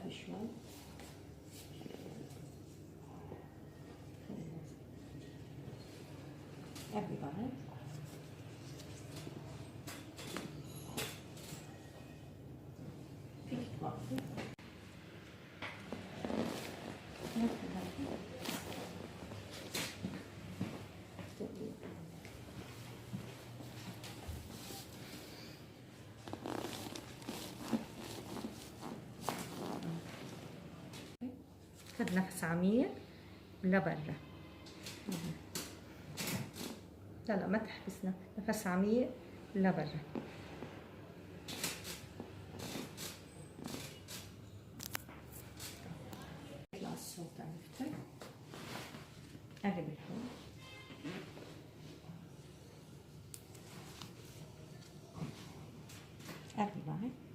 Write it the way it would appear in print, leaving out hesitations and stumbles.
خفي شوي. قربي بعد. فيك توقفي. خد نفس عميق لبرا. لا ما تحبسنا، نفس عميق لبرا. يطلع الصوت عرفتي؟ قرب الحوض. قربي معي.